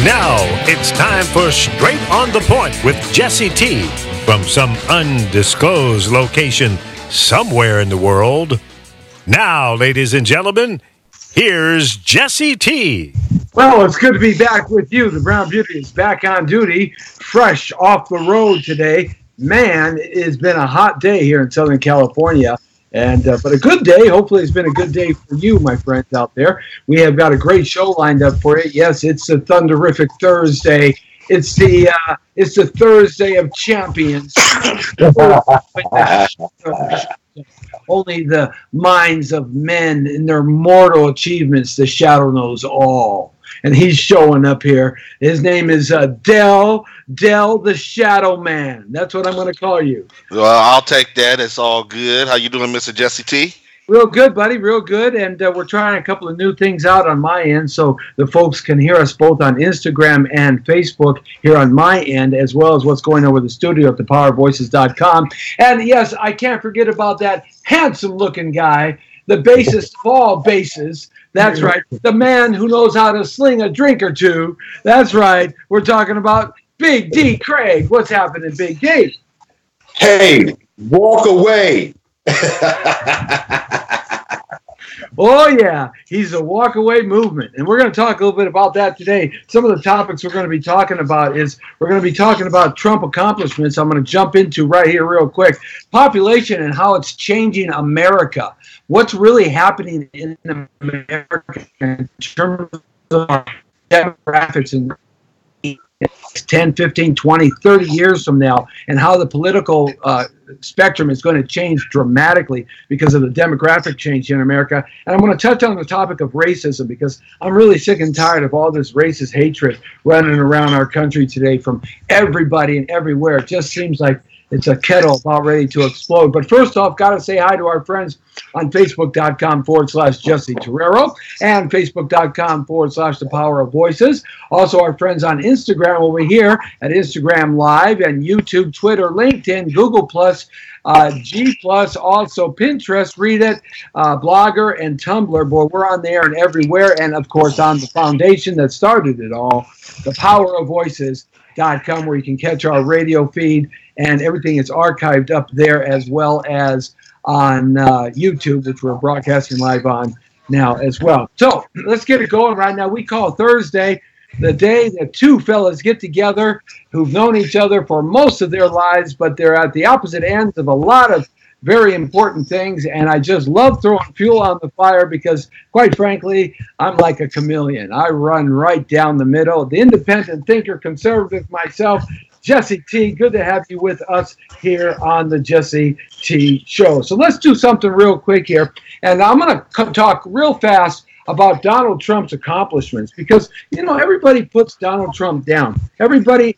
Now it's time for Straight on the Point with Jesse T from some undisclosed location somewhere in the world. Now, ladies and gentlemen, here's Jesse T. Well, it's good to be back with you. The Brown Beauty is back on duty, fresh off the road today. Man, it's been a hot day here in Southern California. But a good day. Hopefully it's been a good day for you, my friends out there. We have got a great show lined up for you. Yes, it's a Thunderific Thursday. It's the Thursday of Champions. Only the minds of men in their mortal achievements, the shadow knows all. And he's showing up here. His name is Del the Shadow Man. That's what I'm going to call you. Well, I'll take that. It's all good. How you doing, Mr. Jesse T? Real good, buddy. Real good. And we're trying a couple of new things out on my end so the folks can hear us both on Instagram and Facebook here on my end, as well as what's going on with the studio at thepowervoices.com. And yes, I can't forget about that handsome-looking guy, the bassist of all basses. That's right. The man who knows how to sling a drink or two. That's right. We're talking about Big D. Craig. What's happening, Big D? Hey, walk away. Oh, yeah. He's a walk-away movement. And we're going to talk a little bit about that today. Some of the topics we're going to be talking about is we're going to be talking about Trump accomplishments. I'm going to jump into right here real quick. Population and how it's changing America. What's really happening in America in terms of our demographics in 10, 15, 20, 30 years from now, and how the political spectrum is going to change dramatically because of the demographic change in America. And I'm going to touch on the topic of racism because I'm really sick and tired of all this racist hatred running around our country today from everybody and everywhere. It just seems like it's a kettle about ready to explode. But first off, got to say hi to our friends on Facebook.com/Jesse Terrero and Facebook.com/The Power of Voices. Also, our friends on Instagram over here at Instagram Live and YouTube, Twitter, LinkedIn, Google+, G+, also Pinterest, Read It, Blogger, and Tumblr. Boy, we're on there and everywhere. And, of course, on the foundation that started it all, thepowerofvoices.com, where you can catch our radio feed, and everything is archived up there as well as on YouTube, which we're broadcasting live on now as well. So let's get it going right now. We call Thursday the day that two fellas get together who've known each other for most of their lives, but they're at the opposite ends of a lot of very important things, and I just love throwing fuel on the fire because, quite frankly, I'm like a chameleon. I run right down the middle. The independent thinker, conservative myself, Jesse T. Good to have you with us here on the Jesse T. Show. So let's do something real quick here, and I'm going to talk real fast about Donald Trump's accomplishments because, you know, everybody puts Donald Trump down. Everybody's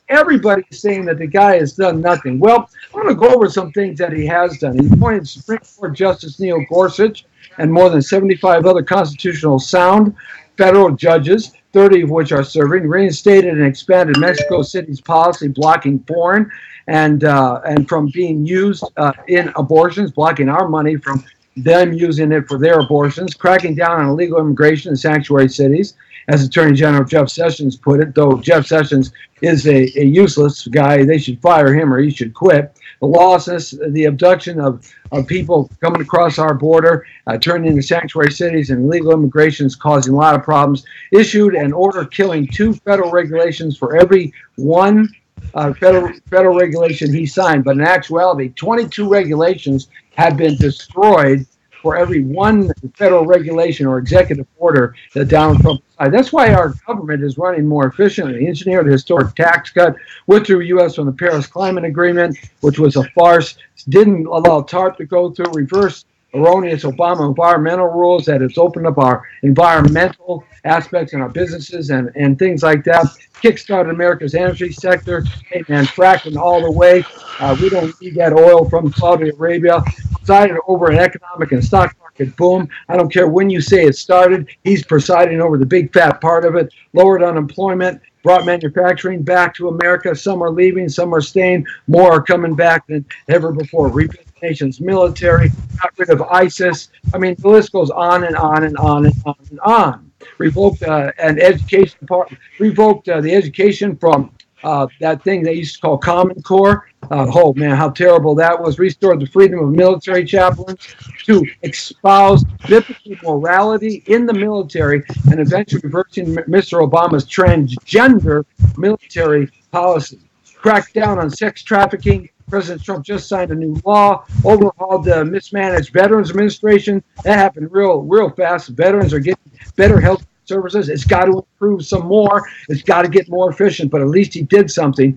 saying that the guy has done nothing. Well, I'm going to go over some things that he has done. He appointed Supreme Court Justice Neil Gorsuch and more than 75 other constitutional sound federal judges, 30 of which are serving, reinstated and expanded Mexico City's policy blocking porn and from being used in abortions, blocking our money from them using it for their abortions, cracking down on illegal immigration in sanctuary cities, as Attorney General Jeff Sessions put it, though Jeff Sessions is a useless guy. They should fire him or he should quit. The lawlessness, the abduction of people coming across our border, turning into sanctuary cities, and illegal immigration is causing a lot of problems. Issued an order killing 2 federal regulations for every one federal regulation he signed. But in actuality, 22 regulations have been destroyed for every one federal regulation or executive order that Donald Trump signed. That's why our government is running more efficiently. Engineered a historic tax cut, withdrew U.S. from the Paris Climate Agreement, which was a farce, didn't allow TARP to go through, reversed erroneous Obama environmental rules that has opened up our environmental aspects in our businesses and things like that. Kickstarted America's energy sector and fracking all the way. We don't need that oil from Saudi Arabia. Presided over an economic and stock market boom. I don't care when you say it started. He's presiding over the big fat part of it. Lowered unemployment. Brought manufacturing back to America. Some are leaving, some are staying. More are coming back than ever before. Rebuilt the nation's military. Got rid of ISIS. I mean, the list goes on and on and on and on and on. revoked an education department, revoked the education from that thing they used to call Common Core. Oh man, how terrible that was! Restored the freedom of military chaplains to espouse biblical morality in the military, and eventually reversing Mr. Obama's transgender military policy. Cracked down on sex trafficking. President Trump just signed a new law, overhauled the mismanaged Veterans Administration. That happened real fast. Veterans are getting better health services. It's got to improve some more. It's got to get more efficient, but at least he did something.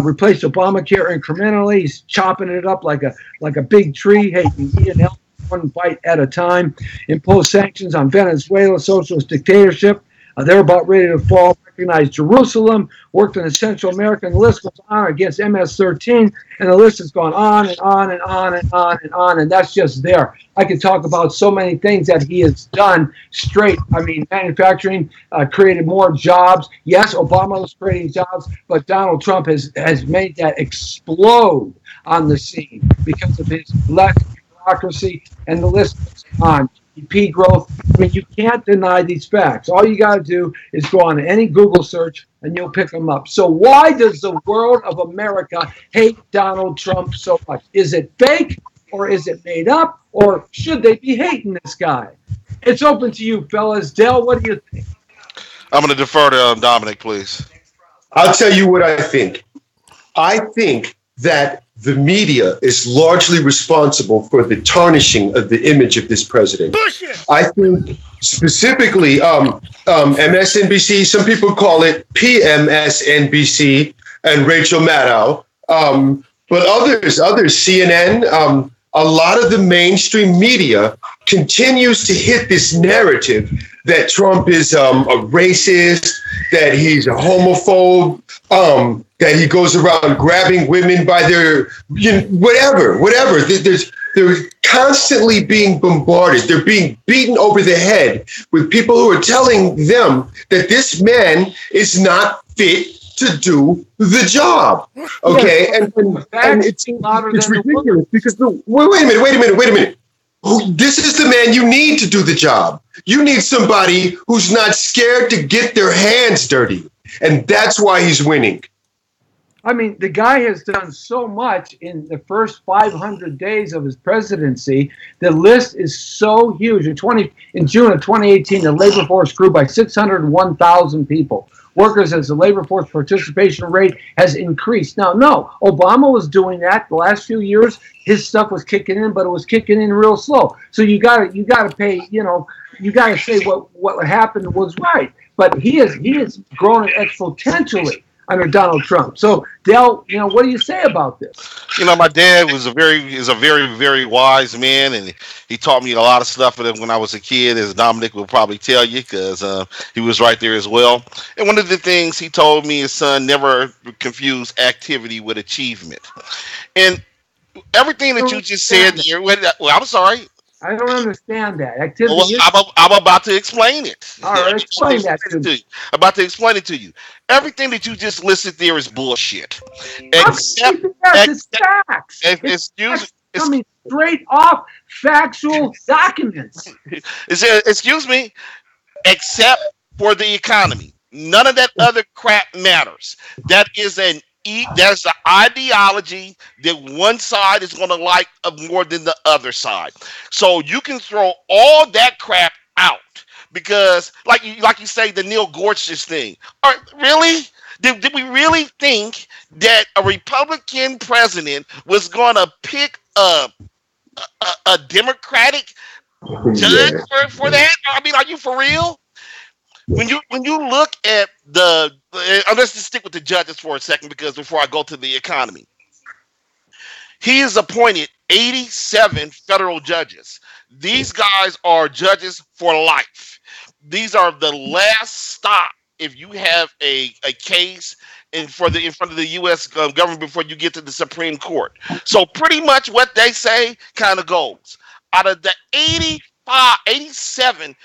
Replaced Obamacare incrementally. He's chopping it up like a big tree. Hey, you eat an elephant one bite at a time. Imposed sanctions on Venezuela, socialist dictatorship. They're about ready to fall. Recognized Jerusalem, worked in Central America, and the list goes on against MS-13, and the list has gone on and on and on and on and on, and that's just there. I could talk about so many things that he has done straight. I mean, manufacturing created more jobs. Yes, Obama was creating jobs, but Donald Trump has made that explode on the scene because of his less bureaucracy, and the list goes on. GDP growth. I mean, you can't deny these facts. All you got to do is go on any Google search and you'll pick them up. So why does the world of America hate Donald Trump so much? Is it fake or is it made up, or should they be hating this guy? It's open to you, fellas. Dell, what do you think? I'm going to defer to Dominic, please. I'll tell you what I think. I think that the media is largely responsible for the tarnishing of the image of this president. Bullshit. I think specifically MSNBC, some people call it PMSNBC, and Rachel Maddow, but others, CNN, a lot of the mainstream media continues to hit this narrative that Trump is a racist, that he's a homophobe, that he goes around grabbing women by their, whatever. They're constantly being bombarded. They're being beaten over the head with people who are telling them that this man is not fit to do the job. Okay, and it's ridiculous because wait a minute. This is the man you need to do the job. You need somebody who's not scared to get their hands dirty, and that's why he's winning. I mean, the guy has done so much in the first 500 days of his presidency. The list is so huge. In June of 2018, the labor force grew by 601,000 people. Workers as the labor force participation rate has increased. Now, no, Obama was doing that the last few years. His stuff was kicking in, but it was kicking in real slow. So you got to pay. You got to say what happened was right. But he has grown exponentially under Donald Trump. So, Dell, what do you say about this? My dad is a very, very wise man, and he taught me a lot of stuff when I was a kid, as Dominic will probably tell you, because he was right there as well. And one of the things he told me is, son, never confuse activity with achievement. And everything that you just said here, I'm sorry. I don't understand that. Activity. Well, I'm about to explain it. All right, explain that to me. I'm about to explain it to you. Everything that you just listed there is bullshit. It's facts. It's coming straight off factual documents. Excuse me. Except for the economy. None of that other crap matters. There's an ideology that one side is going to like more than the other side. So you can throw all that crap out because, like you say, the Neil Gorsuch thing. Really? Did we really think that a Republican president was going to pick a Democratic judge for that? I mean, are you for real? When you look at let's just stick with the judges for a second, because before I go to the economy, he has appointed 87 federal judges. These guys are judges for life. These are the last stop if you have a case in front of the U.S. government before you get to the Supreme Court. So pretty much what they say kind of goes. Out of the 87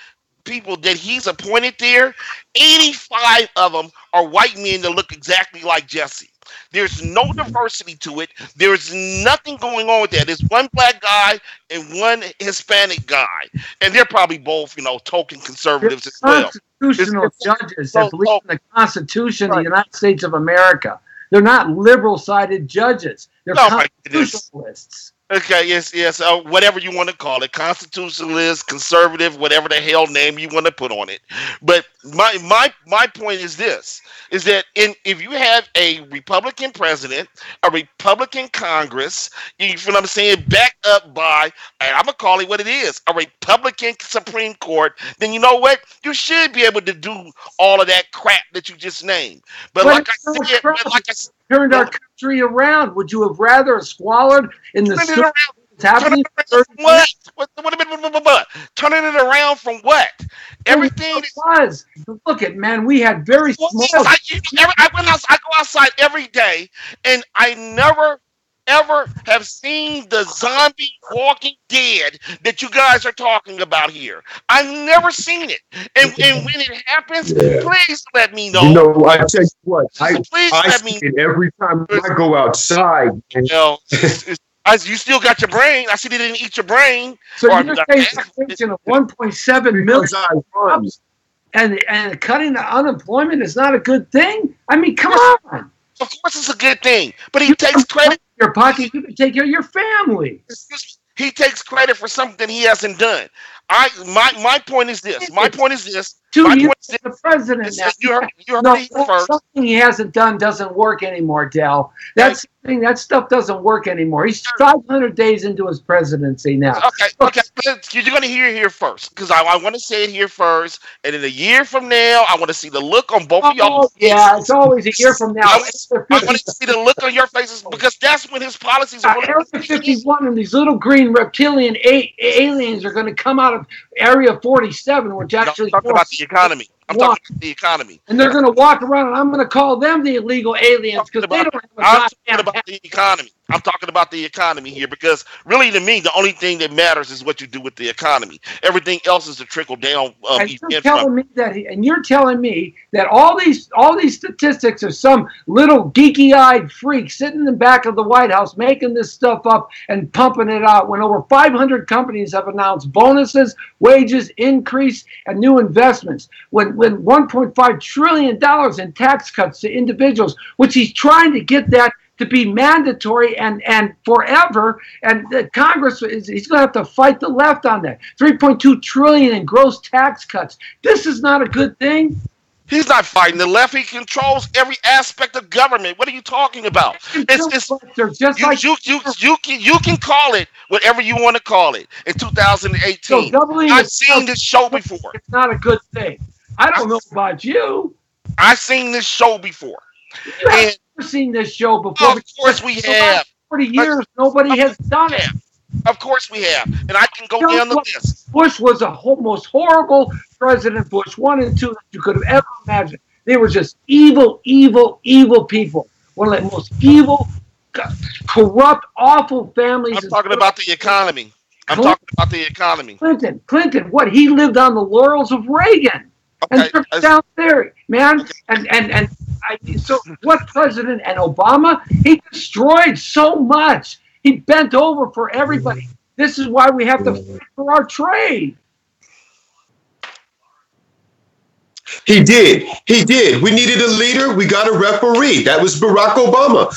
people that he's appointed there, 85 of them are white men that look exactly like Jesse. There's no diversity to it. There's nothing going on with that. There's one black guy and one Hispanic guy, and they're probably both, token conservatives as well. Constitutional judges that believe in the Constitution of the United States of America. They're not liberal-sided judges. They're constitutionalists. Okay, yes, whatever you want to call it, constitutionalist, conservative, whatever the hell name you want to put on it. But my point is this, is that if you have a Republican president, a Republican Congress, you feel what I'm saying, backed up by, and I'm going to call it what it is, a Republican Supreme Court, then you know what? You should be able to do all of that crap that you just named. But like I said, turned our country around. Would you have rather squalid in the happening? What? Turning it around from what? Everything was. Look at man, we had very small. I go outside every day, and I never ever have seen the zombie Walking Dead that you guys are talking about here. I've never seen it. And when it happens, please let me know. I tell you what, I see it every time I go outside. You still got your brain. I see they didn't eat your brain. So you're saying of 1.7 million jobs and cutting the unemployment is not a good thing? I mean, come on. Of course it's a good thing, but he takes credit. Your pocket, you can take care of your family. He takes credit for something he hasn't done. My point is this. 2 years as the president now. You heard it first. Something he hasn't done doesn't work anymore, Del. That stuff doesn't work anymore. He's 500 days into his presidency now. Okay. You're going to hear it here first, because I want to say it here first, and in a year from now, I want to see the look on both of y'all. Yeah, it's always a year from now. I want to see the look on your faces, because that's when his policies are Area 51 and these little green reptilian aliens are going to come out of Area 47, which actually talking about the economy. I'm talking about the economy. And they're going to walk around, and I'm going to call them the illegal aliens because they don't have the economy. I'm talking about the economy here, because really, to me, the only thing that matters is what you do with the economy. Everything else is a trickle down. You're telling me that all these statistics are some little geeky-eyed freak sitting in the back of the White House making this stuff up and pumping it out when over 500 companies have announced bonuses, wages increase, and new investments. When $1.5 trillion in tax cuts to individuals, which he's trying to get that to be mandatory and forever, and the Congress he's going to have to fight the left on that. $3.2 trillion in gross tax cuts. This is not a good thing. He's not fighting the left. He controls every aspect of government. What are you talking about? You can call it whatever you want to call it in 2018. I've seen this show before. It's not a good thing. I don't know about you. I've seen this show before. You haven't seen this show before. Of course we have. 40 years, nobody has done it. Of course we have. And I can go down the list. Bush was the most horrible president, Bush 1 and 2 that you could have ever imagined. They were just evil, evil, evil people. One of the most evil, corrupt, awful families. I'm talking about the economy. Clinton, what? He lived on the laurels of Reagan. And down there, man. So what president? And Obama, he destroyed so much. He bent over for everybody. This is why we have to fight for our trade. He did. We needed a leader. We got a referee. That was Barack Obama.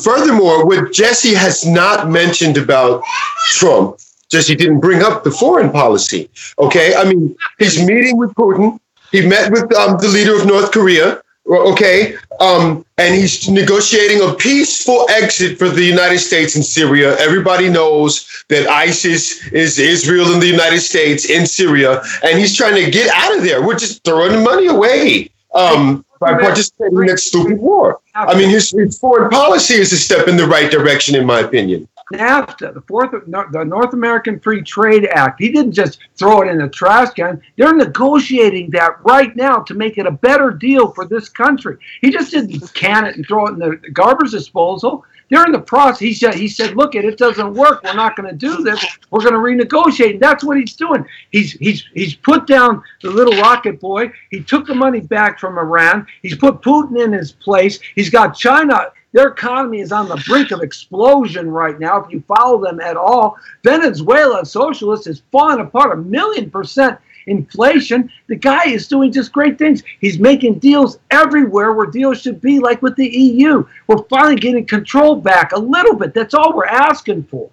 Furthermore, what Jesse has not mentioned about Trump, Jesse didn't bring up the foreign policy. Okay, I mean, he's meeting with Putin. He met with the leader of North Korea. Okay, and he's negotiating a peaceful exit for the United States in Syria. Everybody knows that ISIS is Israel and the United States in Syria, and he's trying to get out of there. We're just throwing the money away by participating in that stupid war. I mean, his foreign policy is a step in the right direction, in my opinion. NAFTA, the North American Free Trade Act, he didn't just throw it in the trash can. They're negotiating that right now to make it a better deal for this country. He just didn't can it and throw it in the garbage disposal. They're in the process. He said, look, it doesn't work. We're not going to do this. We're going to renegotiate. And that's what he's doing. He's put down the little rocket boy. He took the money back from Iran. He's put Putin in his place. He's got China. Their economy is on the brink of explosion right now. If you follow them at all, Venezuela, socialist, is falling apart 1,000,000% inflation. The guy is doing just great things. He's making deals everywhere where deals should be, like with the EU. We're finally getting control back a little bit. That's all we're asking for.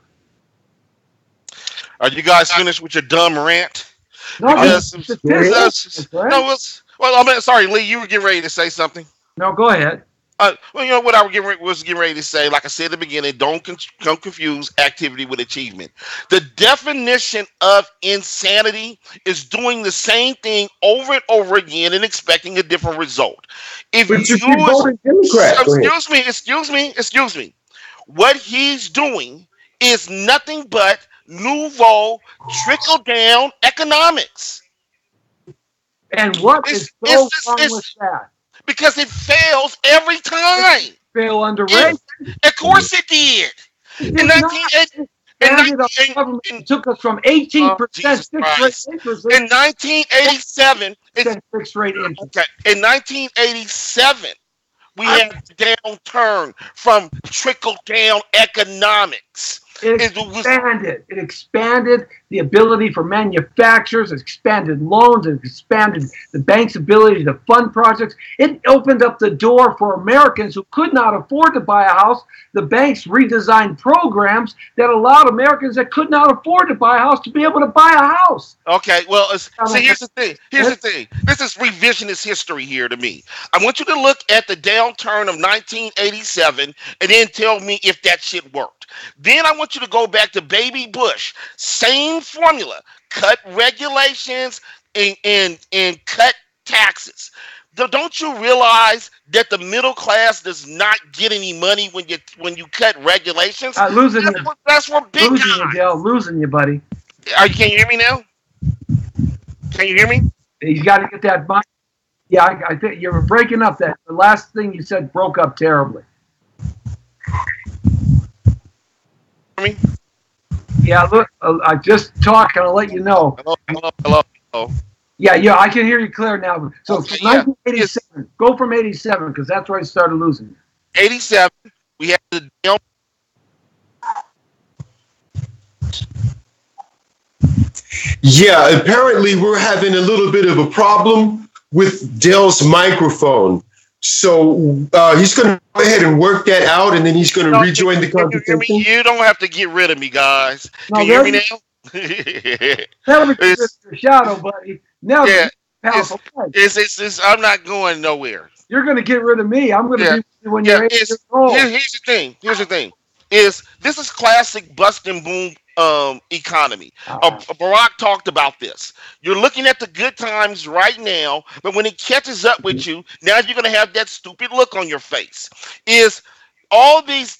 Are you guys finished with your dumb rant? No, sorry, Lee, you were getting ready to say something. No, go ahead. Well, you know what I was getting ready to say. Like I said at the beginning, don't confuse activity with achievement. The definition of insanity is doing the same thing over and over again and expecting a different result. Excuse me. What he's doing is nothing but nouveau trickle-down economics. And what is so wrong with that? Because it fails every time. Fail under Reagan. Of course it did. In 1980, it took us from 18% fixed rate interest. In 1987, fixed rate interest. Okay. In 1987, we had a downturn from trickle-down economics. It expanded the ability for manufacturers. It expanded loans. It expanded the bank's ability to fund projects. It opened up the door for Americans who could not afford to buy a house. The banks redesigned programs that allowed Americans that could not afford to buy a house to be able to buy a house. Okay, well, see, here's the thing. This is revisionist history here to me. I want you to look at the downturn of 1987 and then tell me if that shit worked. Then I want you to go back to Baby Bush. Same formula. Cut regulations and cut taxes. Don't you realize that the middle class does not get any money when you cut regulations? That's for big guys. Losing you, buddy. Can you hear me now? Can you hear me? He's got to get that money. Yeah, I think you're breaking up. The last thing you said broke up terribly. Me? Yeah, look, I just talked and I'll let you know. Hello. Yeah, I can hear you clear now. So okay, from 1987, go from 87 because that's where I started losing. 87, we had the down. Yeah, apparently we're having a little bit of a problem with Dell's microphone. So he's going to go ahead and work that out, and then he's going to rejoin the conversation. You don't have to get rid of me, guys. Can you hear me now? Never get your shadow, buddy. Never. Yeah, I'm not going nowhere. You're going to get rid of me. I'm going to be with you when you're 8 years old. Here's the thing. This is classic bust and boom economy. Barack talked about this. You're looking at the good times right now, but when it catches up with you, now you're going to have that stupid look on your face. Is all these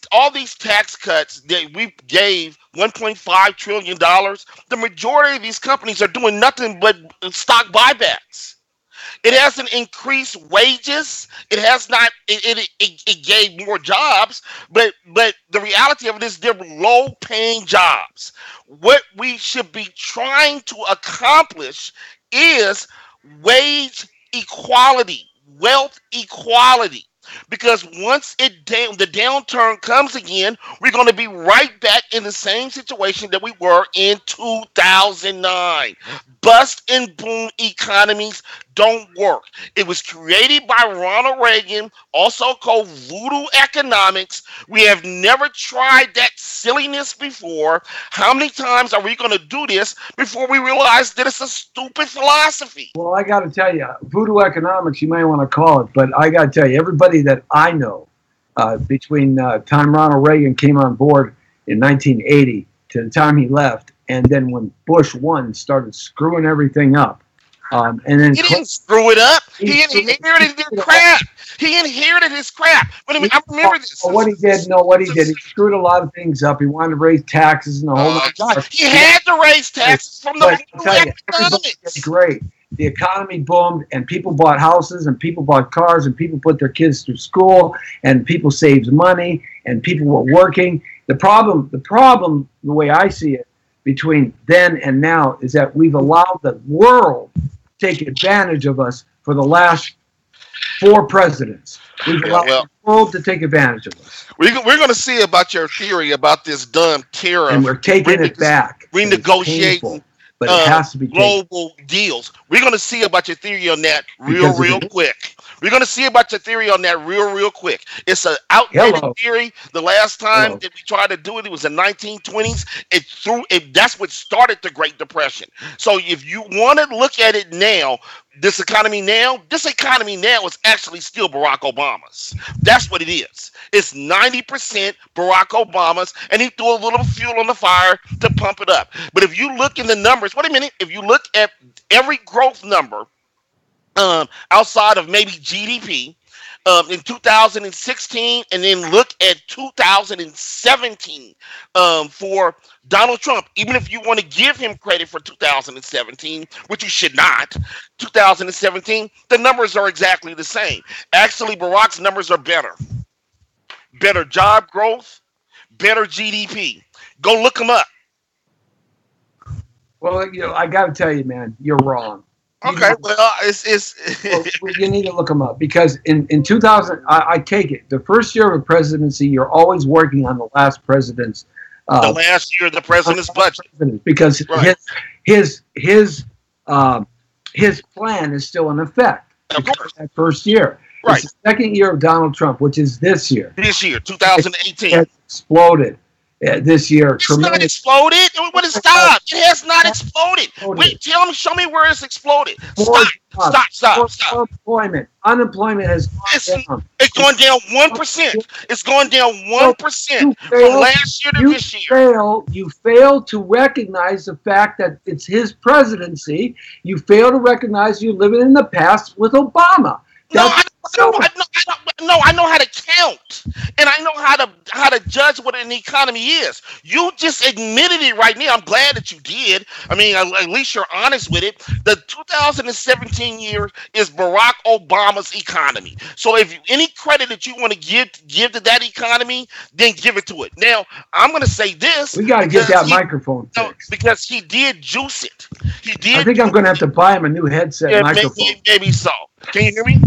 tax cuts that we gave $1.5 trillion, the majority of these companies are doing nothing but stock buybacks. It hasn't increased wages. It has not. It gave more jobs, but the reality of it is they're low-paying jobs. What we should be trying to accomplish is wage equality, wealth equality. Because once the downturn comes again, we're going to be right back in the same situation that we were in 2009. Bust and boom economies don't work. It was created by Ronald Reagan, also called voodoo economics. We have never tried that silliness before. How many times are we going to do this before we realize that it's a stupid philosophy? Well, I got to tell you, voodoo economics, you might want to call it, but I got to tell you, everybody that I know between time Ronald Reagan came on board in 1980 to the time he left, and then when Bush won, started screwing everything up. And then he didn't screw it up. He inherited his crap. He inherited his crap. But I mean, I remember this. What he did, he screwed a lot of things up. He wanted to raise taxes and the whole lot. He had to raise taxes from the economics. Great. the economy boomed and people bought houses and people bought cars and people put their kids through school and people saved money and people were working. The problem, the way I see it, between then and now is that we've allowed the world to take advantage of us for the last 4 presidents. We've allowed the world to take advantage of us. We're going to see about your theory about this dumb tariff. And we're taking it back. Renegotiating but it has to be global deals. We're going to see about your theory on that real quick. We're going to see about your theory on that real quick. It's an outdated theory. The last time that we tried to do it, it was in the 1920s. That's what started the Great Depression. So if you want to look at it now, this economy now is actually still Barack Obama's. That's what it is. It's 90% Barack Obama's, and he threw a little fuel on the fire to pump it up. But if you look in the numbers, wait a minute, if you look at every growth number outside of maybe GDP in 2016, and then look at 2017 for Donald Trump, even if you want to give him credit for 2017, which you should not, 2017, the numbers are exactly the same. Actually, Barack's numbers are better. Better job growth, better GDP. Go look them up. Well, I got to tell you, man, you're wrong. Okay, well, you need to look them up because in 2000, I take it, the first year of a presidency, you're always working on the last president's. The last year of the president's budget. Because his plan is still in effect. Of course. That first year. Right. It's the second year of Donald Trump, which is this year. This year, 2018. It has exploded this year. It's not exploded. What is stop? It has not exploded. Wait, show me where it's exploded. Stop. Unemployment has gone down. It's going down 1%. It's going down 1% from last year to this year. You fail to recognize the fact that it's his presidency. You fail to recognize you're living in the past with Obama. I know how to count, and I know how to judge what an economy is. You just admitted it right now. I'm glad that you did. I mean, at least you're honest with it. The 2017 year is Barack Obama's economy. So if any credit that you want to give to that economy, then give it to it. Now, I'm going to say this. We got to get that microphone fixed. Because he did juice it. He did. I think I'm going to have to buy him a new headset microphone. Maybe so. Can you hear me?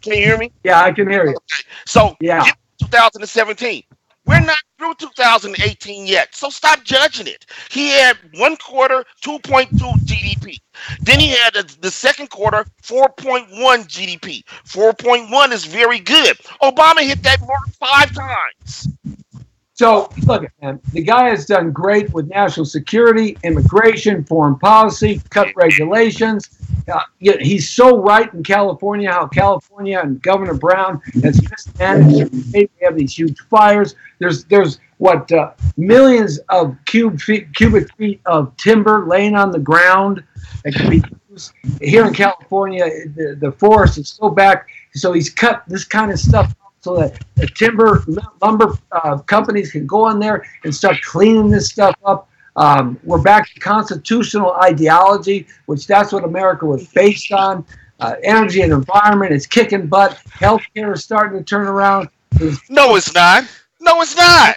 Can you hear me? Yeah, I can hear you. Okay. So, 2017. We're not through 2018 yet, so stop judging it. He had one quarter, 2.2 GDP. Then he had the second quarter, 4.1 GDP. 4.1 is very good. Obama hit that mark 5 times. So, look, man, the guy has done great with national security, immigration, foreign policy, cut regulations. He's so right in California, how California and Governor Brown has mismanaged. We have these huge fires. There's millions of cubic feet of timber laying on the ground that can be used. Here in California, the forest is so back, so he's cut this kind of stuff so that the lumber companies can go in there and start cleaning this stuff up. We're back to constitutional ideology, which that's what America was based on. Energy and environment is kicking butt. Healthcare is starting to turn around. No, it's not. No, it's not.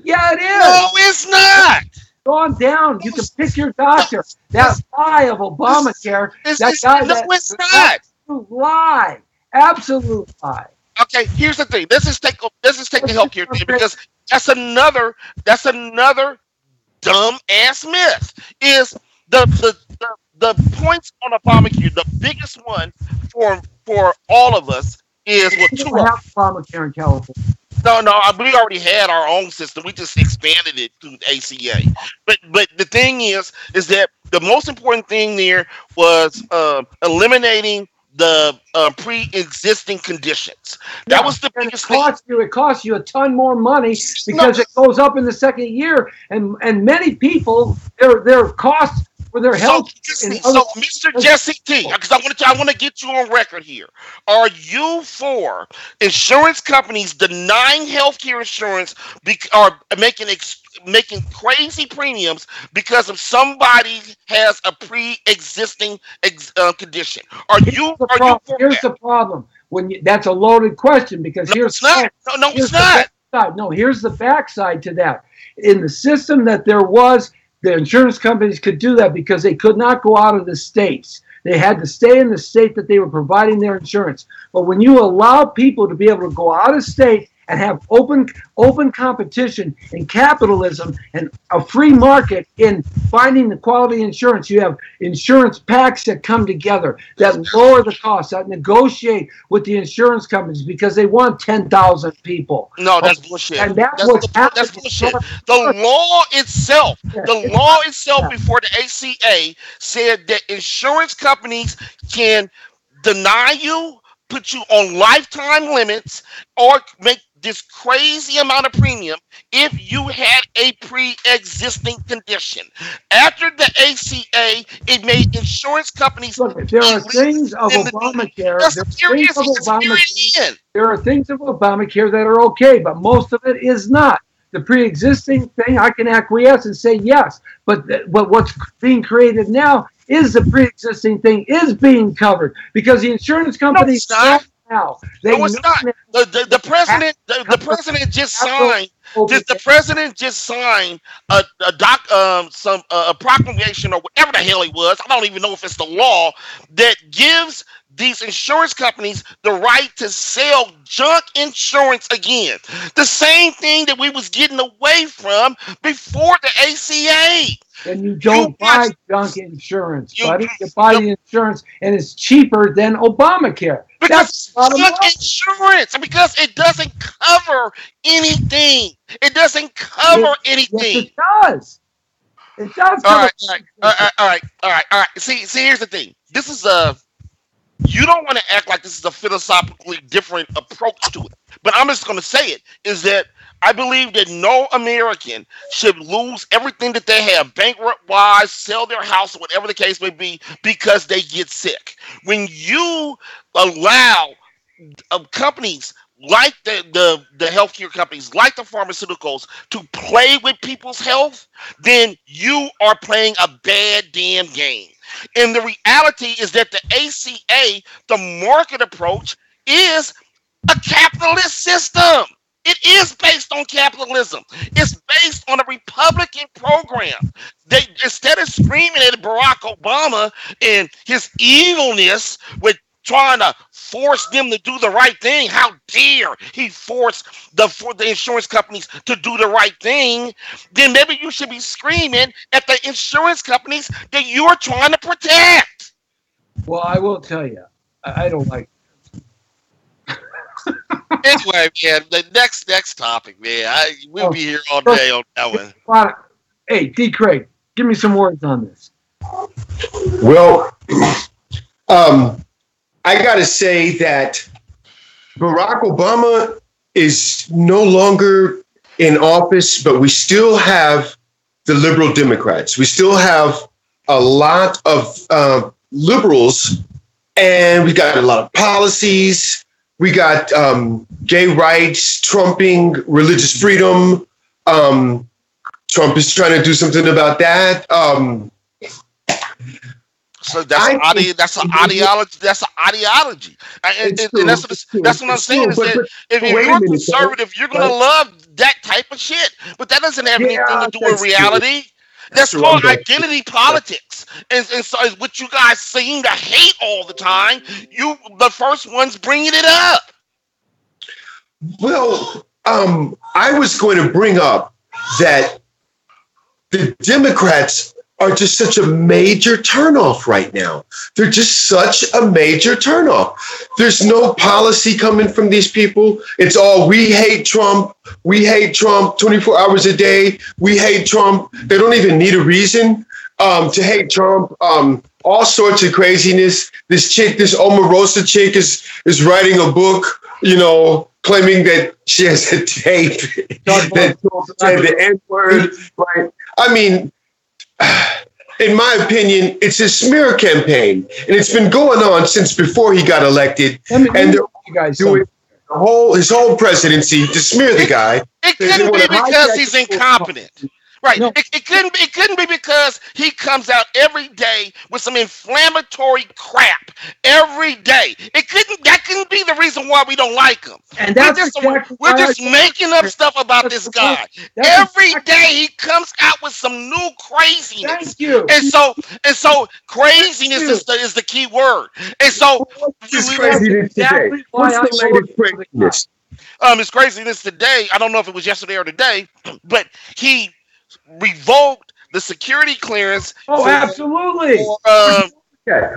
Yeah, it is. No, it's not. Gone down. You can pick your doctor. That lie of Obamacare. It's not. Absolute lie. Absolute lie. Okay, here's the thing. Let's just take the healthcare thing because that's another dumb ass myth. Is the points on Obamacare, the biggest one for all of us is what two have Obamacare in California. No, we already had our own system. We just expanded it through ACA. But the thing is that the most important thing there was eliminating the pre-existing conditions. That was the biggest thing. It costs you a ton more money because it goes up in the second year, and many people their costs for their health. So Mr. Jesse T, because I want to get you on record here. Are you for insurance companies denying healthcare insurance or making making crazy premiums because of somebody has a pre-existing condition. Here's the problem. That's a loaded question because it's not. No, it's not. No, here's the backside to that. In the system that there was, the insurance companies could do that because they could not go out of the states. They had to stay in the state that they were providing their insurance. But when you allow people to be able to go out of state and have open competition and capitalism and a free market in finding the quality insurance, you have insurance packs that come together that lower the cost, that negotiate with the insurance companies because they want 10,000 people. No, that's bullshit. And that's bullshit. The law itself before the ACA said that insurance companies can deny you, put you on lifetime limits, or make this crazy amount of premium if you had a pre-existing condition. After the ACA, it made insurance companies. Look, there are things of Obamacare. There are things of Obamacare that are okay, but most of it is not. The pre-existing thing, I can acquiesce and say yes, but what's being created now is the pre-existing thing is being covered because the insurance companies now. It's not. The president just signed. The president just signed a proclamation or whatever the hell it was. I don't even know if it's the law that gives these insurance companies the right to sell junk insurance again. The same thing that we was getting away from before the ACA. And you don't buy junk insurance, buddy. You buy the insurance, and it's cheaper than Obamacare. Because junk insurance, because it doesn't cover anything. It doesn't cover anything. Yes, it does. It does. All right. See, here's the thing. This is you don't want to act like this is a philosophically different approach to it. But I'm just going to say it, is that I believe that no American should lose everything that they have, bankrupt-wise, sell their house, whatever the case may be, because they get sick. When you allow companies like the healthcare companies, like the pharmaceuticals, to play with people's health, then you are playing a bad damn game. And the reality is that the ACA, the market approach, is a capitalist system. It is based on capitalism. It's based on a Republican program. They, instead of screaming at Barack Obama and his evilness with trying to force them to do the right thing, how dare he force the insurance companies to do the right thing, then maybe you should be screaming at the insurance companies that you are trying to protect. Well, I will tell you, I don't like Anyway, man, the next topic, man. We'll be here all day on that one. Hey, D. Craig, give me some words on this. Well, I got to say that Barack Obama is no longer in office, but we still have the liberal Democrats. We still have a lot of liberals, and we got a lot of policies. We got gay rights, trumping religious freedom. Trump is trying to do something about that. So that's an ideology. That's an ideology, and that's what I'm saying. Is that if you're conservative, you're going to love that type of shit. But that doesn't have anything to do with reality. That's called identity politics, and so what you guys seem to hate all the time. You, the first ones bringing it up. Well, I was going to bring up that the Democrats are just such a major turnoff right now. They're just such a major turnoff. There's no policy coming from these people. It's all, we hate Trump. We hate Trump 24 hours a day. We hate Trump. They don't even need a reason to hate Trump. All sorts of craziness. This Omarosa chick is writing a book, claiming that she has a tape that said the N-word. Right? I mean, in my opinion, it's a smear campaign, and it's been going on since before he got elected. And you guys, his whole presidency to smear the guy. It couldn't be because he's incompetent. Right. No. It couldn't be because he comes out every day with some inflammatory crap every day. That couldn't be the reason why we don't like him. And we're just making up stuff about this guy. Every day he comes out with some new craziness. Thank you. And so craziness is the key word. And so what's craziness today? What's the latest craziness? It's craziness today. I don't know if it was yesterday or today, but he revoked the security clearance. Oh, absolutely.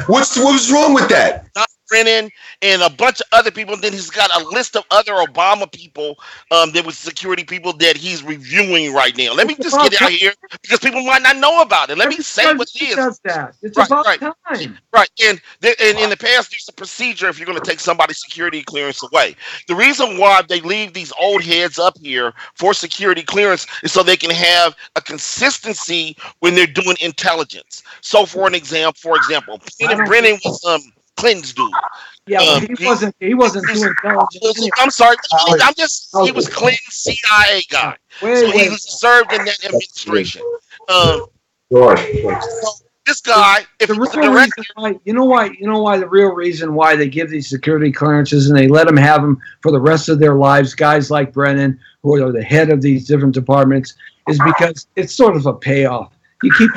What was wrong with that? Brennan and a bunch of other people. Then he's got a list of other Obama people that was security people that he's reviewing right now. Let me just get it out here because people might not know about it. Let me say what it is. It's about time. Right. And in the past, there's a procedure if you're going to take somebody's security clearance away. The reason why they leave these old heads up here for security clearance is so they can have a consistency when they're doing intelligence. So for example, Brennan was Clinton's dude. Yeah, he wasn't doing intelligence. I'm sorry. He was Clinton's CIA guy. He served in that administration. This guy, you know why the real reason why they give these security clearances and they let them have them for the rest of their lives, guys like Brennan, who are the head of these different departments, is because it's sort of a payoff. You keep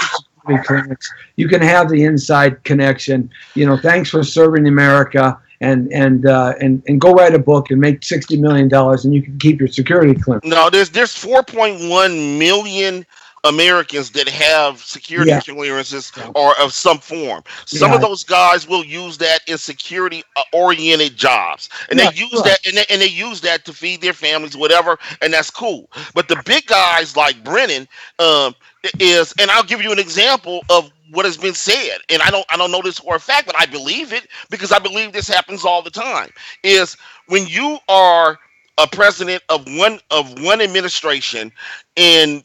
clearance, you can have the inside connection. Thanks for serving America, and go write a book and make $60 million, and you can keep your security clearance. No, there's 4.1 million Americans that have security clearances or of some form. Some of those guys will use that in security oriented jobs, and they use that and they use that to feed their families, whatever, and that's cool. But the big guys like Brennan and I'll give you an example of what has been said, and I don't know this for a fact, but I believe it because I believe this happens all the time. Is when you are a president of one administration and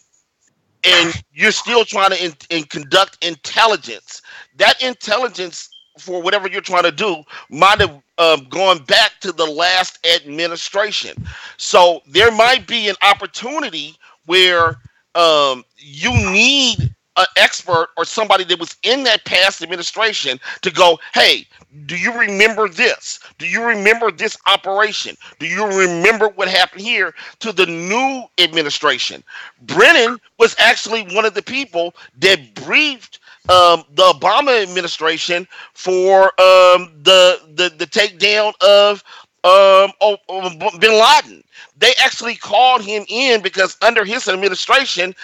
you're still trying to conduct intelligence. That intelligence for whatever you're trying to do might have gone back to the last administration. So there might be an opportunity where you need an expert or somebody that was in that past administration to go, hey, do you remember this? Do you remember this operation? Do you remember what happened here to the new administration? Brennan was actually one of the people that briefed the Obama administration for the takedown of bin Laden. They actually called him in because under his administration,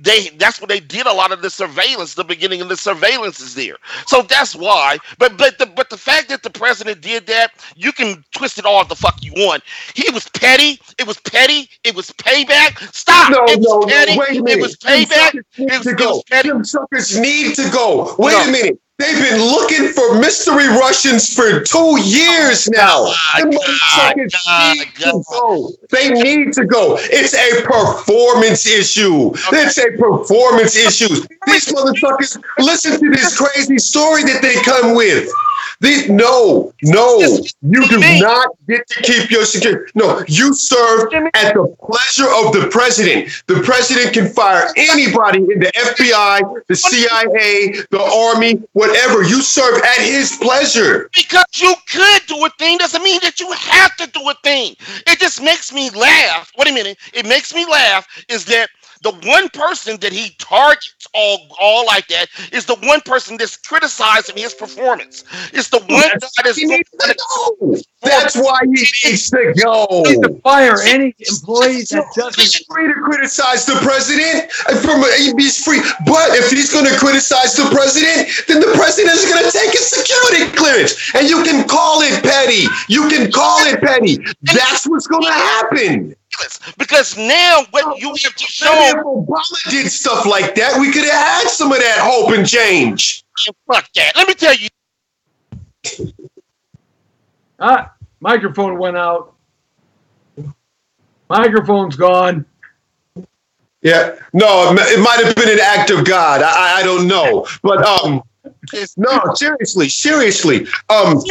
that's what they did a lot of the surveillance. The beginning of the surveillance is there, so that's why. But the fact that the president did that, you can twist it all the fuck you want. He was petty. It was petty. It was payback. Stop. No, petty. Wait a minute. It was payback. It was petty. Them suckers need to go. Wait a minute. They've been looking for mystery Russians for 2 years now. Them motherfuckers need to go. They need to go. It's a performance issue. It's a performance issue. These motherfuckers, listen to this crazy story that they come with. No, you do not get to keep your security. No, you serve at the pleasure of the president. The president can fire anybody in the FBI, the CIA, the Army, whatever. You serve at his pleasure. Because you could do a thing doesn't mean that you have to do a thing. It just makes me laugh. Wait a minute. It makes me laugh is that the one person that he targets all like that is the one person that's criticizing his performance. It's the one guy that's going to go. That's why he needs to go. He needs to fire any employee that doesn't. He's free to criticize the president. He's free. But if he's going to criticize the president, then the president is going to take his security clearance. And you can call it petty. That's what's going to happen. Because now what you have to show. If Obama did stuff like that, we could have had some of that hope and change. Fuck that. Let me tell you. Microphone went out. Microphone's gone. Yeah. No, it might have been an act of God. I don't know. But No, seriously.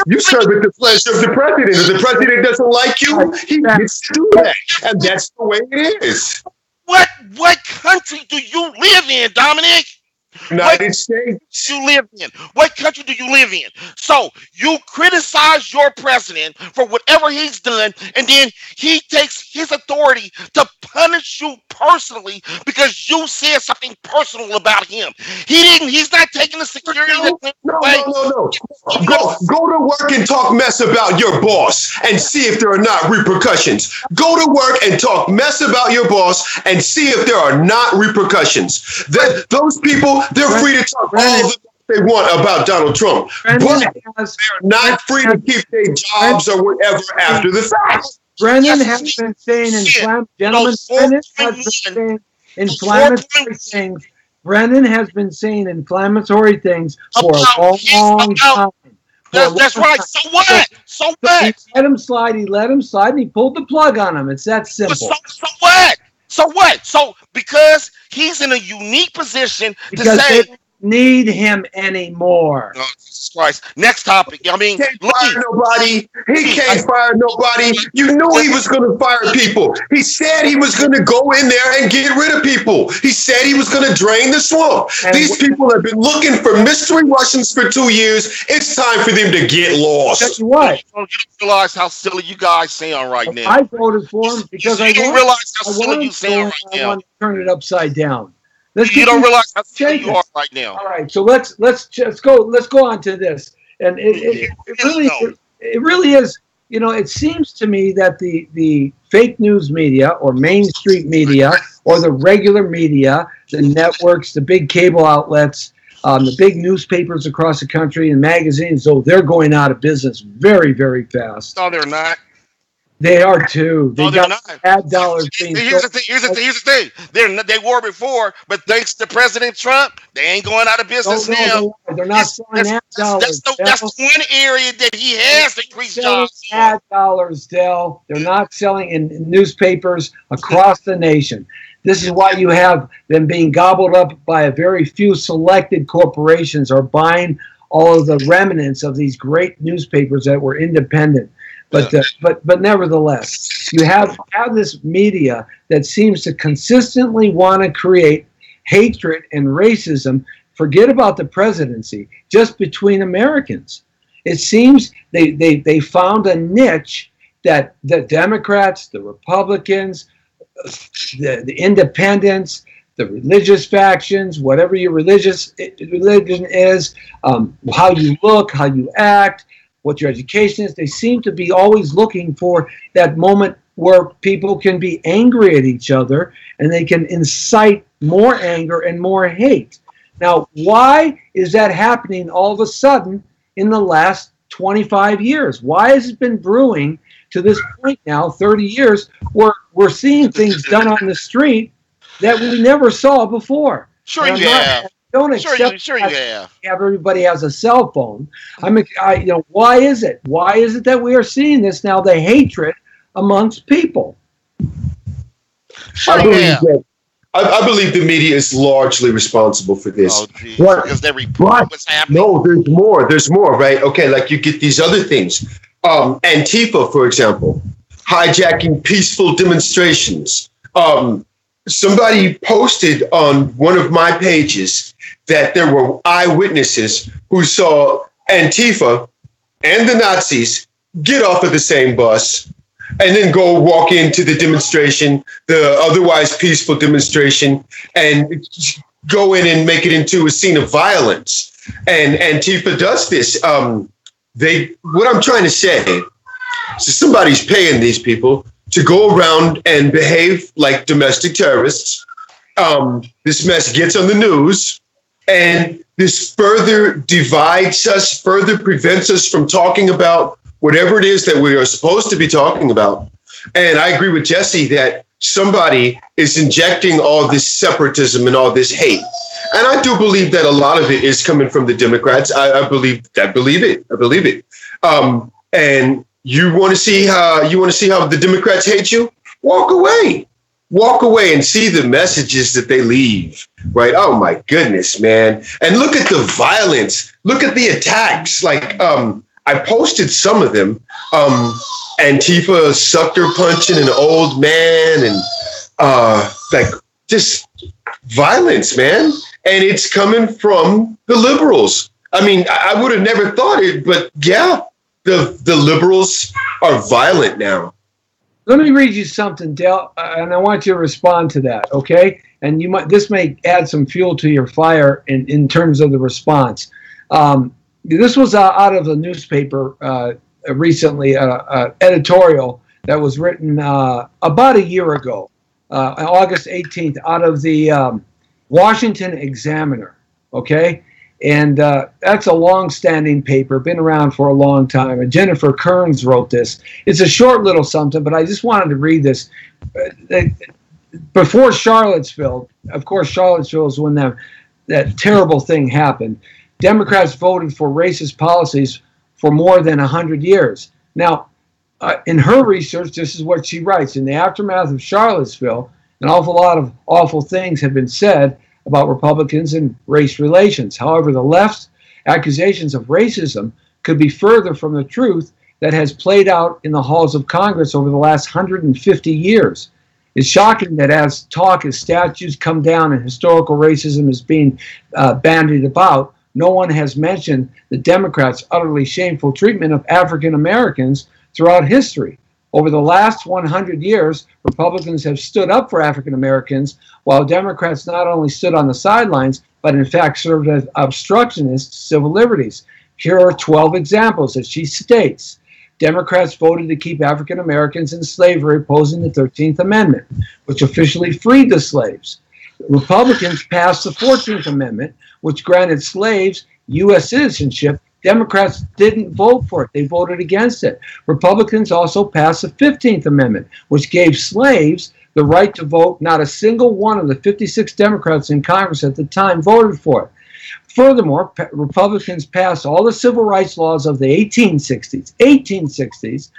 You serve at the pleasure of the president. If the president doesn't like you, he gets to do that. And that's the way it is. What country do you live in, Dominic? United States. You live in? What country do you live in? So you criticize your president for whatever he's done, and then he takes his authority to punish you personally because you said something personal about him. He's not taking the security. No. Go to work and talk mess about your boss and see if there are not repercussions. Go to work and talk mess about your boss and see if there are not repercussions. Those people, they're free to talk all they want about Donald Trump, but they're not free to keep their jobs or whatever after the fact. Brennan has been saying inflammatory things. Brennan has been saying inflammatory things for a long time. That's right. So what? So what? He let him slide, and he pulled the plug on him. It's that simple. So what? So what? So because he's in a unique position to say... They don't need him anymore. Oh, Jesus Christ. Next topic. I mean, He can't fire nobody. You knew he was going to fire people. He said he was going to go in there and get rid of people. He said he was going to drain the swamp. These people have been looking for mystery Russians for 2 years. It's time for them to get lost. Tell you what. You don't realize how silly you guys sound right now. I voted for him because I don't realize how silly you sound right now. I want to turn it upside down. You don't realize how silly you are right now. All right, so let's go on to this, and it really is. You know, it seems to me that the fake news media or Main Street media or the regular media, the networks, the big cable outlets, the big newspapers across the country and magazines, so they're going out of business very, very fast. No, they're not. They are too. They're not. Ad dollars being Here's the thing. They were before, but thanks to President Trump, they ain't going out of business now. They're not selling ad dollars. That's one area that he has increased jobs. Ad dollars, Del. They're not selling in newspapers across the nation. This is why you have them being gobbled up by a very few selected corporations or buying all of the remnants of these great newspapers that were independent. But nevertheless, you have this media that seems to consistently want to create hatred and racism. Forget about the presidency, just between Americans. It seems they found a niche that the Democrats, the Republicans, the independents, the religious factions, whatever your religion is, how you look, how you act, what your education is, they seem to be always looking for that moment where people can be angry at each other and they can incite more anger and more hate. Now, why is that happening all of a sudden in the last 25 years? Why has it been brewing to this point now, 30 years, where we're seeing things done on the street that we never saw before? Sure you have. Don't accept sure you have. Everybody has a cell phone. Why is it? Why is it that we are seeing this now? The hatred amongst people. Sure, I believe the media is largely responsible for this. Oh, because they report what's happening. No, there's more, right? Okay, like you get these other things. Antifa, for example, hijacking peaceful demonstrations. Somebody posted on one of my pages that there were eyewitnesses who saw Antifa and the Nazis get off of the same bus and then go walk into the demonstration, the otherwise peaceful demonstration, and go in and make it into a scene of violence. And Antifa does this. What I'm trying to say is somebody's paying these people to go around and behave like domestic terrorists. This mess gets on the news, and this further divides us, further prevents us from talking about whatever it is that we are supposed to be talking about. And I agree with Jesse that somebody is injecting all this separatism and all this hate. And I do believe that a lot of it is coming from the Democrats. I believe it. And you want to see how the Democrats hate you? Walk away. walk away and see the messages that they leave, right? Oh my goodness, man. And look at the violence. Look at the attacks. Like, I posted some of them. Antifa sucker punching an old man and like just violence, man. And it's coming from the liberals. I mean, I would have never thought it, but yeah, the liberals are violent now. Let me read you something, Dale, and I want you to respond to that, okay? And this may add some fuel to your fire in terms of the response. This was out of the newspaper recently, editorial that was written about a year ago, August 18th, out of the Washington Examiner, okay? And that's a long-standing paper, been around for a long time. And Jennifer Kearns wrote this. It's a short little something, but I just wanted to read this. Before Charlottesville, of course, Charlottesville is when that terrible thing happened. Democrats voted for racist policies for more than 100 years. Now, in her research, this is what she writes. In the aftermath of Charlottesville, an awful lot of awful things have been said about Republicans and race relations. However, the left's accusations of racism could be further from the truth that has played out in the halls of Congress over the last 150 years. It's shocking that as statues come down and historical racism is being bandied about, no one has mentioned the Democrats' utterly shameful treatment of African Americans throughout history. Over the last 100 years, Republicans have stood up for African Americans, while Democrats not only stood on the sidelines, but in fact served as obstructionists to civil liberties. Here are 12 examples that she states. Democrats voted to keep African Americans in slavery, opposing the 13th Amendment, which officially freed the slaves. Republicans passed the 14th Amendment, which granted slaves U.S. citizenship. Democrats didn't vote for it. They voted against it. Republicans also passed the 15th Amendment, which gave slaves the right to vote. Not a single one of the 56 Democrats in Congress at the time voted for it. Furthermore, Republicans passed all the civil rights laws of the 1860s,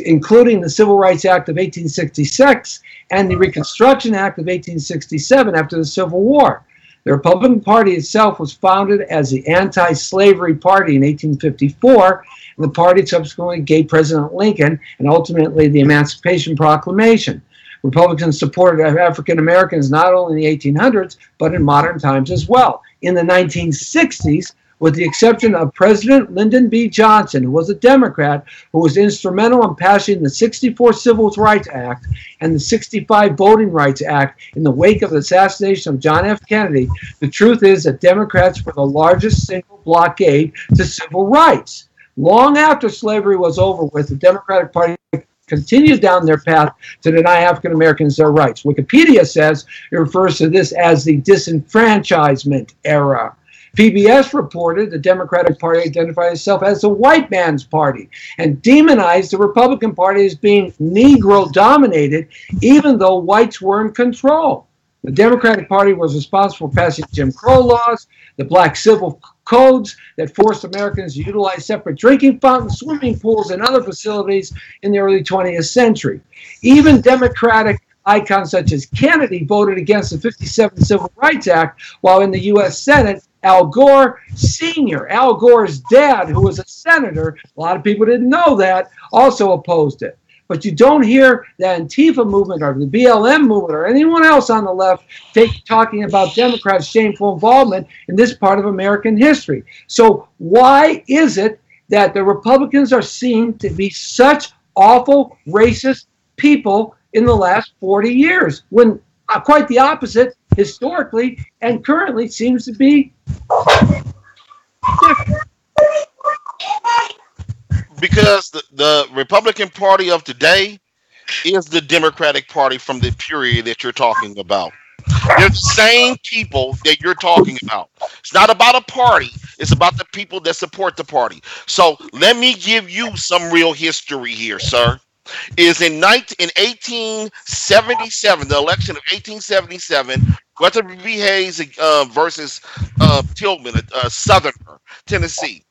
including the Civil Rights Act of 1866 and the Reconstruction Act of 1867 after the Civil War. The Republican Party itself was founded as the Anti-Slavery Party in 1854, and the party subsequently gave President Lincoln and ultimately the Emancipation Proclamation. Republicans supported African Americans not only in the 1800s, but in modern times as well. In the 1960s, with the exception of President Lyndon B. Johnson, who was a Democrat, who was instrumental in passing the 64 Civil Rights Act and the 65 Voting Rights Act in the wake of the assassination of John F. Kennedy, the truth is that Democrats were the largest single blockade to civil rights. Long after slavery was over with, the Democratic Party continued down their path to deny African Americans their rights. Wikipedia says it refers to this as the disenfranchisement era. PBS reported the Democratic Party identified itself as the white man's party and demonized the Republican Party as being Negro-dominated, even though whites were in control. The Democratic Party was responsible for passing Jim Crow laws, the black civil codes that forced Americans to utilize separate drinking fountains, swimming pools, and other facilities in the early 20th century. Even Democratic icons such as Kennedy voted against the 57 Civil Rights Act, while in the U.S. Senate, Al Gore Sr., Al Gore's dad, who was a senator, a lot of people didn't know that, also opposed it. But you don't hear the Antifa movement or the BLM movement or anyone else on the left talking about Democrats' shameful involvement in this part of American history. So why is it that the Republicans are seen to be such awful, racist people in the last 40 years, when quite the opposite, historically and currently, seems to be different? Because the Republican Party of today is the Democratic Party from the period that you're talking about. They're the same people that you're talking about. It's not about a party. It's about the people that support the party. So let me give you some real history here, sir. Is in 1877, the election of 1877, Rutherford B. Hayes versus Tillman, a Southerner, Tennessee.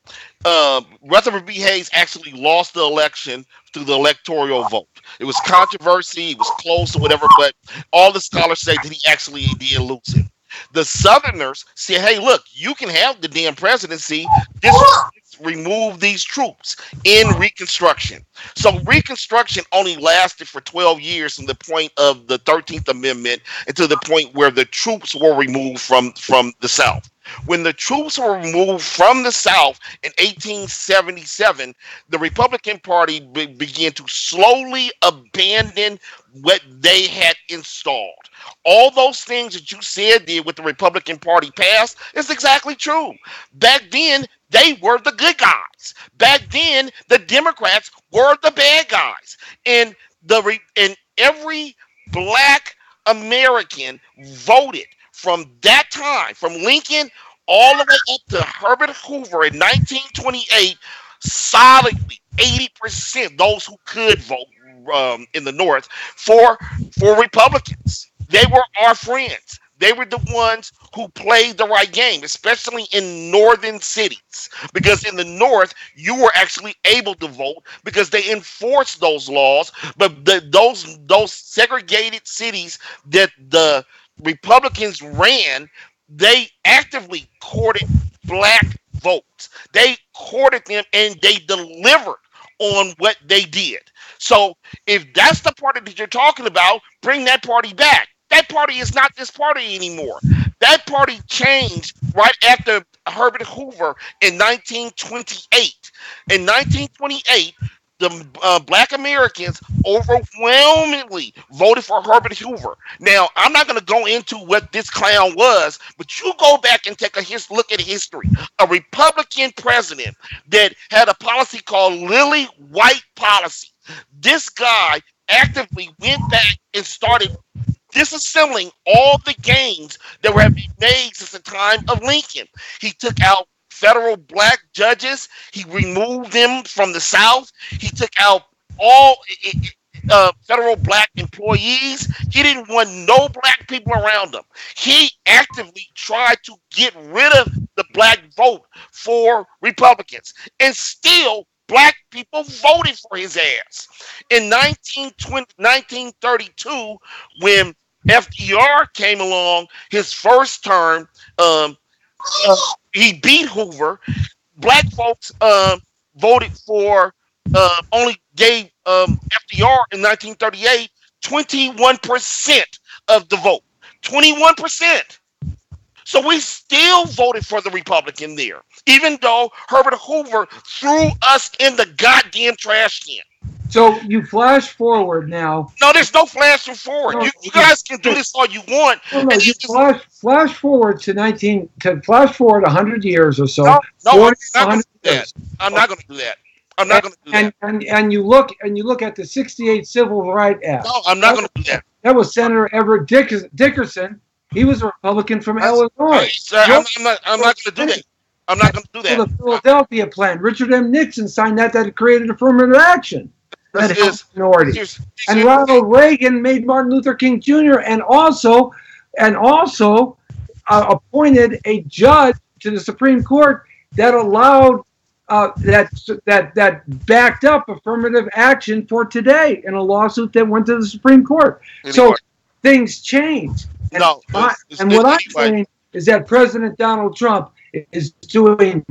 Rutherford B. Hayes actually lost the election through the electoral vote. It was controversy, it was close or whatever, but all the scholars say that he actually did lose it. The Southerners said, hey, look, you can have the damn presidency. Just remove these troops in Reconstruction. So Reconstruction only lasted for 12 years from the point of the 13th Amendment until the point where the troops were removed from the South. When the troops were removed from the South in 1877, the Republican Party began to slowly abandon what they had installed. All those things that you said did with the Republican Party passed is exactly true. Back then, they were the good guys. Back then, the Democrats were the bad guys. And every black American voted from that time, from Lincoln all the way up to Herbert Hoover in 1928, solidly 80%, those who could vote in the North, for Republicans. They were our friends. They were the ones who played the right game, especially in northern cities. Because in the North, you were actually able to vote because they enforced those laws. But those segregated cities that the Republicans ran, they actively courted black votes. They courted them and they delivered on what they did. So if that's the party that you're talking about, bring that party back. That party is not this party anymore. That party changed right after Herbert Hoover in 1928. In 1928, the black Americans overwhelmingly voted for Herbert Hoover. Now, I'm not going to go into what this clown was, but you go back and take a look at history. A Republican president that had a policy called Lily White policy. This guy actively went back and started disassembling all the gains that were being made since the time of Lincoln. He took out federal black judges. He removed them from the South. He took out all federal black employees. He didn't want no black people around him. He actively tried to get rid of the black vote for Republicans. And still, black people voted for his ass. In 1932, when FDR came along, his first term, he beat Hoover. Black folks voted for, only gave FDR in 1938 21% of the vote. 21%. So we still voted for the Republican there, even though Herbert Hoover threw us in the goddamn trash can. So you flash forward now. No, there's no flashing forward. No, you guys can do this all you want. No, you flash forward to 100 years or so. No, I'm not going to do that. I'm not going to do that. I'm not going to do that. And you look at the '68 Civil Rights Act. No, I'm not going to do that. That was Senator Everett Dickerson. He was a Republican from Illinois. I'm not going to do that. I'm not going to do that. The Philadelphia Plan. Richard M. Nixon signed that created affirmative action. That helped minorities. And Ronald Reagan made Martin Luther King Jr. and also appointed a judge to the Supreme Court that allowed that backed up affirmative action for today in a lawsuit that went to the Supreme Court. So things change. And what I'm saying is that President Donald Trump is doing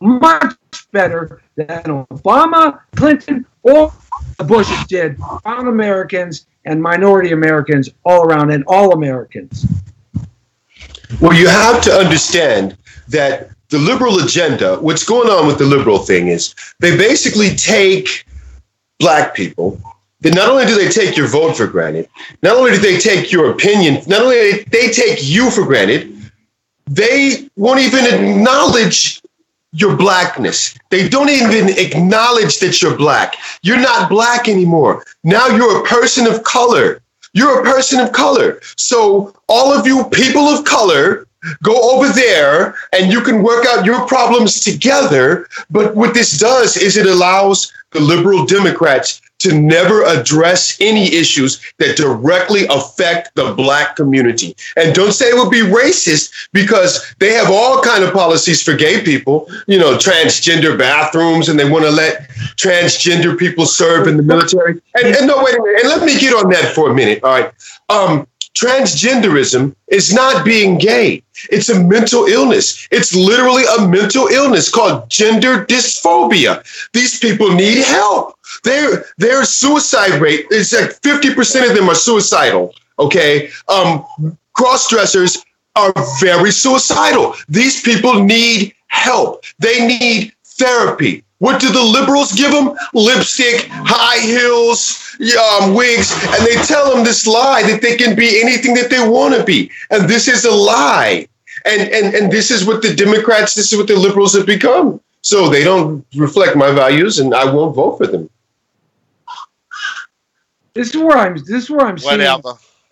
much better than Obama, Clinton, or the Bushes did on Americans and minority Americans all around, and all Americans. Well, you have to understand that the liberal agenda, what's going on with the liberal thing is they basically take black people. Not only do they take your vote for granted, not only do they take your opinion, not only do they take you for granted, they won't even acknowledge your blackness. They don't even acknowledge that you're black. You're not black anymore. Now you're a person of color. You're a person of color. So all of you people of color, go over there and you can work out your problems together. But what this does is it allows the liberal Democrats to never address any issues that directly affect the Black community. And don't say it would be racist, because they have all kind of policies for gay people, transgender bathrooms, and they want to let transgender people serve in the military. And no, wait a minute. And let me get on that for a minute. All right. Transgenderism is not being gay. It's a mental illness. It's literally a mental illness called gender dysphoria. These people need help. Their suicide rate is like 50% of them are suicidal. Okay. Cross-dressers are very suicidal. These people need help. They need therapy. What do the liberals give them? Lipstick, high heels, wigs, and they tell them this lie that they can be anything that they want to be. And this is a lie. And this is what the Democrats, this is what the liberals have become. So they don't reflect my values, and I won't vote for them. This is where I'm seeing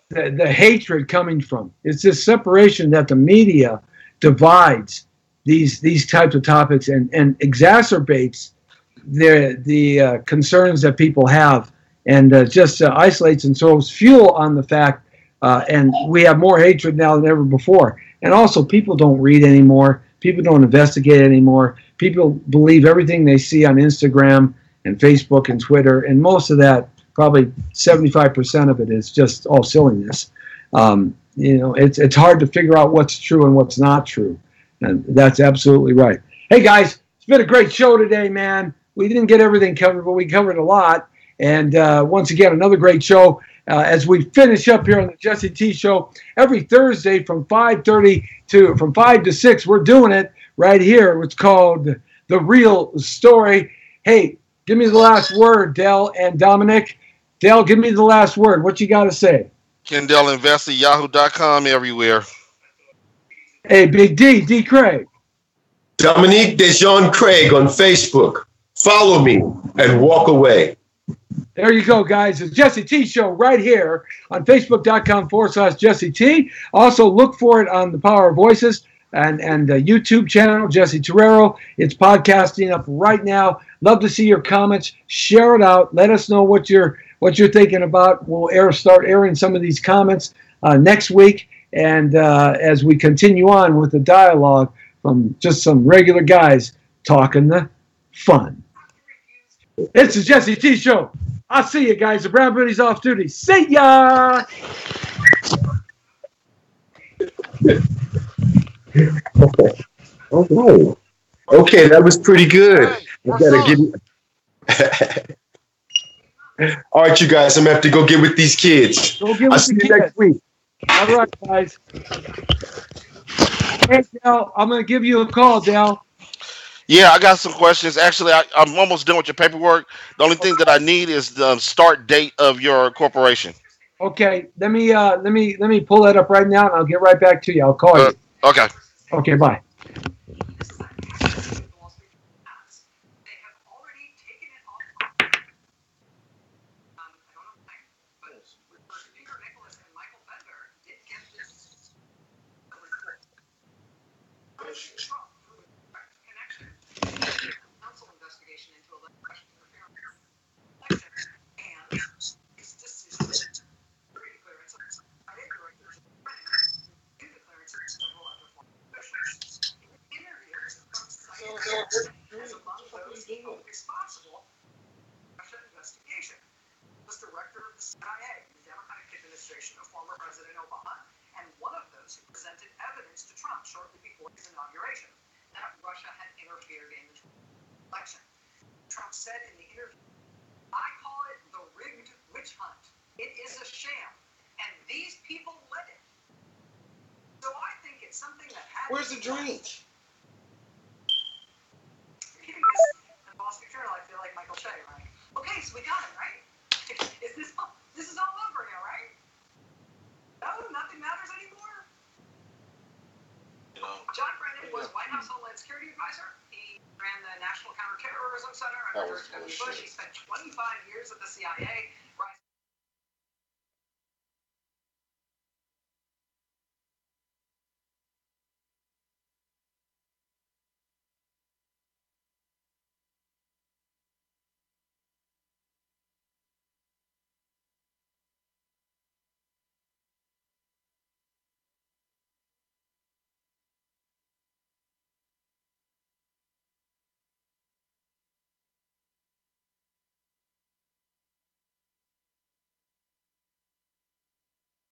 the hatred coming from. It's this separation that the media divides these types of topics and exacerbates the concerns that people have, and just isolates and throws fuel on the fact, and we have more hatred now than ever before. And also, people don't read anymore. People don't investigate anymore. People believe everything they see on Instagram and Facebook and Twitter, and most of that, probably 75% of it, is just all silliness. It's hard to figure out what's true and what's not true. And that's absolutely right. Hey, guys, it's been a great show today, man. We didn't get everything covered, but we covered a lot. And once again, another great show. As we finish up here on the Jesse T Show, every Thursday from 5 to 6, we're doing it right here. It's called The Real Story. Hey, give me the last word, Del and Dominic. Del, give me the last word. What you got to say? Kendall Investor, Yahoo.com, everywhere. Hey, Big D Craig. Dominique Dejean Craig on Facebook. Follow me and walk away. There you go, guys. The Jesse T Show right here on Facebook.com/Jesse T. Also, look for it on the Power of Voices and the YouTube channel, Jesse Terrero. It's podcasting up right now. Love to see your comments. Share it out. Let us know what you're thinking about. We'll start airing some of these comments next week. And as we continue on with the dialogue from just some regular guys talking the fun. It's the Jesse T Show. I'll see you guys. The Brown Beauty's off duty. See ya! Okay. Okay, that was pretty good. I gotta give All right, you guys, I'm gonna have to go get with these kids. I'll see you next week. All right, guys. Hey, Del, I'm going to give you a call, Del. Yeah, I got some questions. Actually, I'm almost done with your paperwork. The only thing that I need is the start date of your corporation. Okay, let me pull that up right now, and I'll get right back to you. I'll call you. Okay. Okay, bye. Where's the drink? Wall Street Journal, I feel like Michael Shea, right? Okay, so we got it, right? This is all over here, right? No, nothing matters anymore. John Brennan was White House Homeland Security Advisor. He ran the National Counterterrorism Center under George W. Bush. He spent 25 years at the CIA.